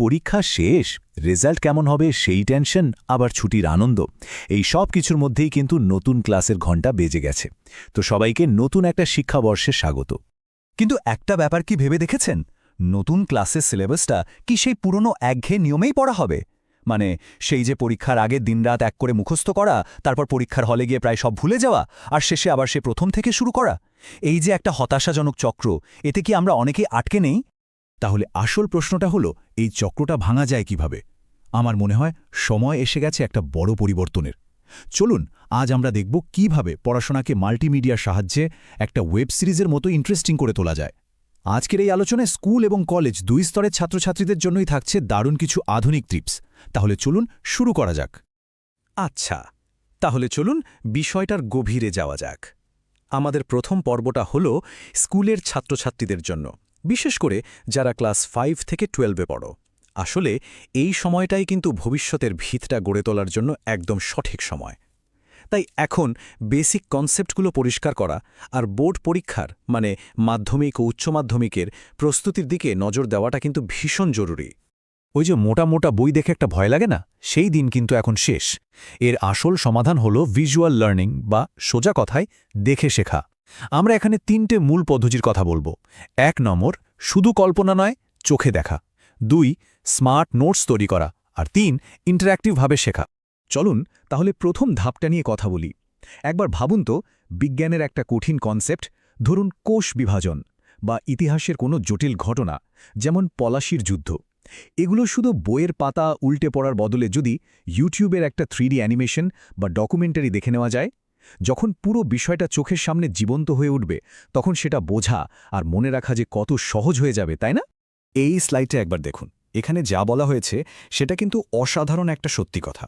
পরীক্ষা শেষ, রেজাল্ট কেমন হবে সেই টেনশন, আবার ছুটির আনন্দ, এই সব কিছুর মধ্যেই কিন্তু নতুন ক্লাসের ঘণ্টা বেজে গেছে। তো সবাইকে নতুন একটা শিক্ষাবর্ষে স্বাগত। কিন্তু একটা ব্যাপার কি ভেবে দেখেছেন, নতুন ক্লাসের সিলেবাসটা কি সেই পুরনো একঘেয়ে নিয়মেই পড়া হবে? মানে সেই যে পরীক্ষার আগে দিনরাত এক করে মুখস্থ করা, তারপর পরীক্ষার হলে গিয়ে প্রায় সব ভুলে যাওয়া, আর শেষে আবার সে প্রথম থেকে শুরু করা। এই যে একটা হতাশাজনক চক্র, এতে কি আমরা অনেকেই আটকে নেই? তাহলে আসল প্রশ্নটা হলো, এই চক্রটা ভাঙা যায় কিভাবে? আমার মনে হয় সময় এসে গেছে একটা বড় পরিবর্তনের। চলুন আজ আমরা দেখব কিভাবে পড়াশোনাকে মাল্টিমিডিয়ার সাহায্যে একটা ওয়েব সিরিজের মতো ইন্টারেস্টিং করে তোলা যায়। আজকের এই আলোচনায় স্কুল এবং কলেজ দুই স্তরের ছাত্রছাত্রীদের জন্যই থাকছে দারুণ কিছু আধুনিক টিপস। তাহলে চলুন শুরু করা যাক। আচ্ছা, তাহলে চলুন বিষয়টার গভীরে যাওয়া যাক। আমাদের প্রথম পর্বটা হলো স্কুলের ছাত্রছাত্রীদের জন্য, বিশেষ করে যারা ক্লাস 5 থেকে 12-এ পড়ো। আসলে এই সময়টাই কিন্তু ভবিষ্যতের ভিতটা গড়ে তোলার জন্য একদম সঠিক সময়। তাই এখন বেসিক কনসেপ্টগুলো পরিষ্কার করা আর বোর্ড পরীক্ষার মানে মাধ্যমিক ও উচ্চ মাধ্যমিকের প্রস্তুতির দিকে নজর দেওয়াটা কিন্তু ভীষণ জরুরি। ওই যে মোটা মোটা বই দেখে একটা ভয় লাগে না, সেই দিন কিন্তু এখন শেষ। এর আসল সমাধান হলো ভিজুয়াল লার্নিং, বা সোজা কথায় দেখে শেখা। আমরা এখানে 3টে মূল পদ্ধতির কথা বলবো। 1 নম্বর, শুধু কল্পনা নয়, চোখে দেখা। 2, স্মার্ট নোটস তৈরি করা। আর 3, ইন্টারঅ্যাক্টিভভাবে শেখা। চলুন তাহলে প্রথম ধাপটা নিয়ে কথা বলি। একবার ভাবুন তো, বিজ্ঞানের একটা কঠিন কনসেপ্ট, ধরুন কোষ বিভাজন, বা ইতিহাসের কোনো জটিল ঘটনা যেমন পলাশির যুদ্ধ। এগুলো শুধু বইয়ের পাতা উল্টে পড়ার বদলে যদি ইউটিউবের একটা 3D অ্যানিমেশন বা ডকুমেন্টারি দেখে নেওয়া যায়, যখন পুরো বিষয়টা চোখের সামনে জীবন্ত হয়ে উঠবে, তখন সেটা বোঝা আর মনে রাখা যে কত সহজ হয়ে যাবে, তাই না? এই স্লাইডটা একবার দেখুন। এখানে যা বলা হয়েছে সেটা কিন্তু অসাধারণ একটা সত্যি কথা।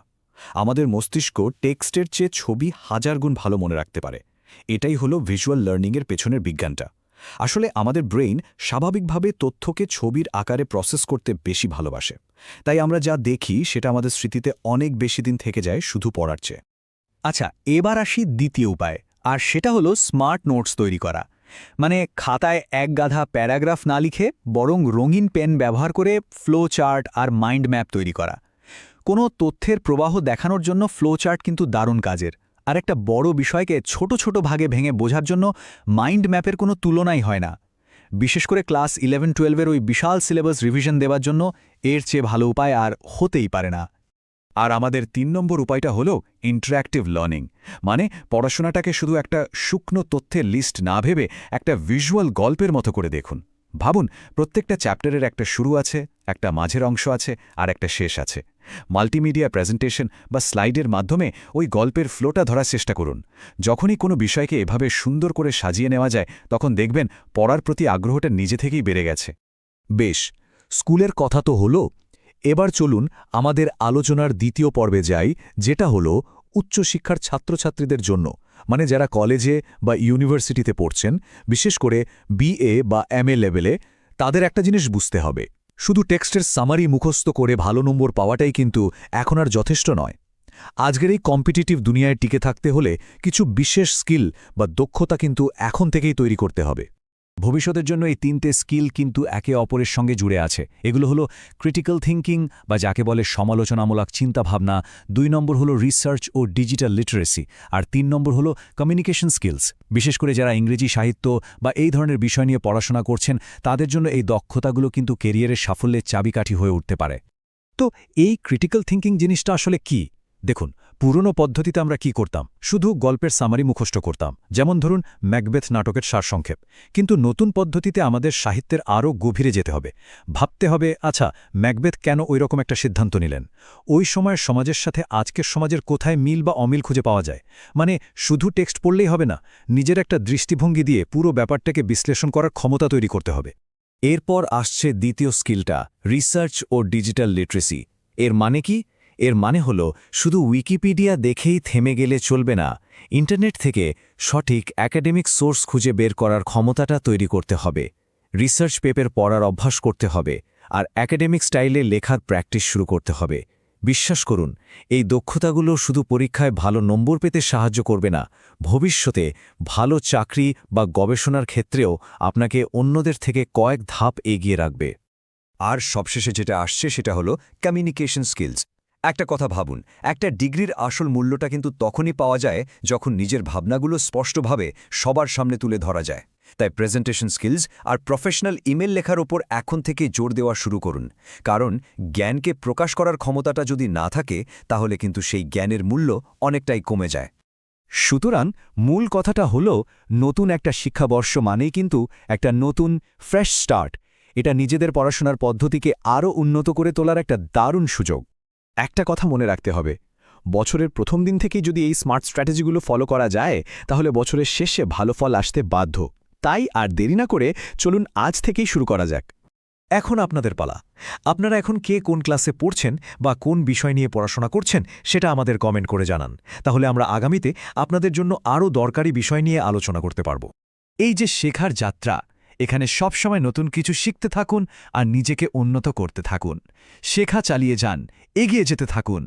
আমাদের মস্তিষ্ক টেক্সটের চেয়ে ছবি 1000 গুণ ভালো মনে রাখতে পারে। এটাই হলো ভিজুয়াল লার্নিংয়ের পেছনের বিজ্ঞানটা। আসলে আমাদের ব্রেইন স্বাভাবিকভাবে তথ্যকে ছবির আকারে প্রসেস করতে বেশি ভালোবাসে। তাই আমরা যা দেখি সেটা আমাদের স্মৃতিতে অনেক বেশি দিন থেকে যায় শুধু পড়ার চেয়ে। আচ্ছা, এবার আসি দ্বিতীয় উপায়, আর সেটা হলো স্মার্ট নোটস তৈরি করা। মানে খাতায় এক গাধা প্যারাগ্রাফ না লিখে বরং রঙিন পেন ব্যবহার করে ফ্লো চার্ট আর মাইন্ড ম্যাপ তৈরি করা। কোনো তথ্যের প্রবাহ দেখানোর জন্য ফ্লো চার্ট কিন্তু দারুণ কাজের। আর একটা বড় বিষয়কে ছোট ছোট ভাগে ভেঙে বোঝার জন্য মাইন্ড ম্যাপের কোনো তুলনাই হয় না। বিশেষ করে ক্লাস 11-12-এর ওই বিশাল সিলেবাস রিভিশন দেওয়ার জন্য এর চেয়ে ভালো উপায় আর হতেই পারে না। আর আমাদের 3 নম্বর উপায়টা হলো ইন্টারঅ্যাক্টিভ লার্নিং। মানে পড়াশোনাটাকে শুধু একটা শুকনো তথ্যের লিস্ট না ভেবে একটা ভিজুয়াল গল্পের মতো করে দেখুন। ভাবুন, প্রত্যেকটা চ্যাপ্টারের একটা শুরু আছে, একটা মাঝের অংশ আছে, আর একটা শেষ আছে। মাল্টিমিডিয়া প্রেজেন্টেশন বা স্লাইডের মাধ্যমে ওই গল্পের ফ্লোটা ধরার চেষ্টা করুন। যখনই কোনো বিষয়কে এভাবে সুন্দর করে সাজিয়ে নেওয়া যায়, তখন দেখবেন পড়ার প্রতি আগ্রহটা নিজে থেকেই বেড়ে গেছে। বেশ, স্কুলের কথা তো হলো। এবার চলুন আমাদের আলোচনার দ্বিতীয় পর্বে যাই, যেটা হলো উচ্চশিক্ষার ছাত্রছাত্রীদের জন্য, মানে যারা কলেজে বা ইউনিভার্সিটিতে পড়ছেন, বিশেষ করে BA বা MA লেভেলে। তাদের একটা জিনিস বুঝতে হবে, শুধু টেক্সটের সামারি মুখস্থ করে ভালো নম্বর পাওয়াটাই কিন্তু এখন আর যথেষ্ট নয়। আজকের এই কম্পিটিটিভ দুনিয়ায় টিকে থাকতে হলে কিছু বিশেষ স্কিল বা দক্ষতা কিন্তু এখন থেকেই তৈরি করতে হবে। ভবিষ্যতের জন্য এই 3টে স্কিল কিন্তু একে অপরের সঙ্গে জুড়ে আছে। এগুলো হলো ক্রিটিক্যাল থিঙ্কিং, বা যাকে বলে সমালোচনামূলক চিন্তাভাবনা। 2 নম্বর হলো রিসার্চ ও ডিজিটাল লিটারেসি। আর 3 নম্বর হলো কমিউনিকেশন স্কিলস। বিশেষ করে যারা ইংরেজি সাহিত্য বা এই ধরনের বিষয় নিয়ে পড়াশোনা করছেন, তাদের জন্য এই দক্ষতাগুলো কিন্তু কেরিয়ারের সাফল্যের চাবিকাঠি হয়ে উঠতে পারে। তো এই ক্রিটিক্যাল থিঙ্কিং জিনিসটা আসলে কি? দেখুন, পুরনো পদ্ধতিতে আমরা কি করতাম? শুধু গল্পের সামারি মুখস্থ করতাম, যেমন ধরুন ম্যাকবেথ নাটকের সারসংক্ষেপ। কিন্তু নতুন পদ্ধতিতে আমাদের সাহিত্যের আরও গভীরে যেতে হবে। ভাবতে হবে, আচ্ছা, ম্যাকবেথ কেন ওইরকম একটা সিদ্ধান্ত নিলেন? ওই সময়ের সমাজের সাথে আজকের সমাজের কোথায় মিল বা অমিল খুঁজে পাওয়া যায়? মানে শুধু টেক্সট পড়লেই হবে না, নিজের একটা দৃষ্টিভঙ্গি দিয়ে পুরো ব্যাপারটাকে বিশ্লেষণ করার ক্ষমতা তৈরি করতে হবে। এরপর আসছে দ্বিতীয় স্কিলটা, রিসার্চ ও ডিজিটাল লিটারেসি। এর মানে কি? এর মানে হলো শুধু উইকিপিডিয়া দেখেই থেমে গেলে চলবে না। ইন্টারনেট থেকে সঠিক একাডেমিক সোর্স খুঁজে বের করার ক্ষমতাটা তৈরি করতে হবে। রিসার্চ পেপার পড়ার অভ্যাস করতে হবে, আর একাডেমিক স্টাইলে লেখার প্র্যাকটিস শুরু করতে হবে। বিশ্বাস করুন, এই দক্ষতাগুলো শুধু পরীক্ষায় ভালো নম্বর পেতে সাহায্য করবে না, ভবিষ্যতে ভালো চাকরি বা গবেষণার ক্ষেত্রেও আপনাকে অন্যদের থেকে কয়েক ধাপ এগিয়ে রাখবে। আর সবশেষে যেটা আসছে সেটা হলো কমিউনিকেশন স্কিলস। একটা কথা ভাবুন, একটা ডিগ্রির আসল মূল্যটা কিন্তু তখনই পাওয়া যায় যখন নিজের ভাবনাগুলো স্পষ্টভাবে সবার সামনে তুলে ধরা যায়। তাই প্রেজেন্টেশন স্কিলস আর প্রফেশনাল ইমেল লেখার ওপর এখন থেকে জোর দেওয়া শুরু করুন, কারণ জ্ঞানকে প্রকাশ করার ক্ষমতাটা যদি না থাকে তাহলে কিন্তু সেই জ্ঞানের মূল্য অনেকটাই কমে যায়। সুতরাং মূল কথাটা হলো, নতুন একটা শিক্ষাবর্ষ মানেই কিন্তু একটা নতুন ফ্রেশ স্টার্ট। এটা নিজেদের পড়াশোনার পদ্ধতিকে আরও উন্নত করে তোলার একটা দারুণ সুযোগ। একটা কথা মনে রাখতে হবে, বছরের প্রথম দিন থেকেই যদি এই স্মার্ট স্ট্র্যাটেজিগুলো ফলো করা যায়, তাহলে বছরের শেষে ভালো ফল আসতে বাধ্য। তাই আর দেরি না করে চলুন আজ থেকেই শুরু করা যাক। এখন আপনাদের পালা। আপনারা এখন কে কোন ক্লাসে পড়ছেন বা কোন বিষয় নিয়ে পড়াশোনা করছেন সেটা আমাদের কমেন্ট করে জানান। তাহলে আমরা আগামীতে আপনাদের জন্য আরও দরকারি বিষয় নিয়ে আলোচনা করতে পারব। এই যে শেখার যাত্রা, এখানে সবসময় নতুন কিছু শিখতে থাকুন আর নিজেকে উন্নত করতে থাকুন। শেখা চালিয়ে যান, এগিয়ে যেতে থাকুন।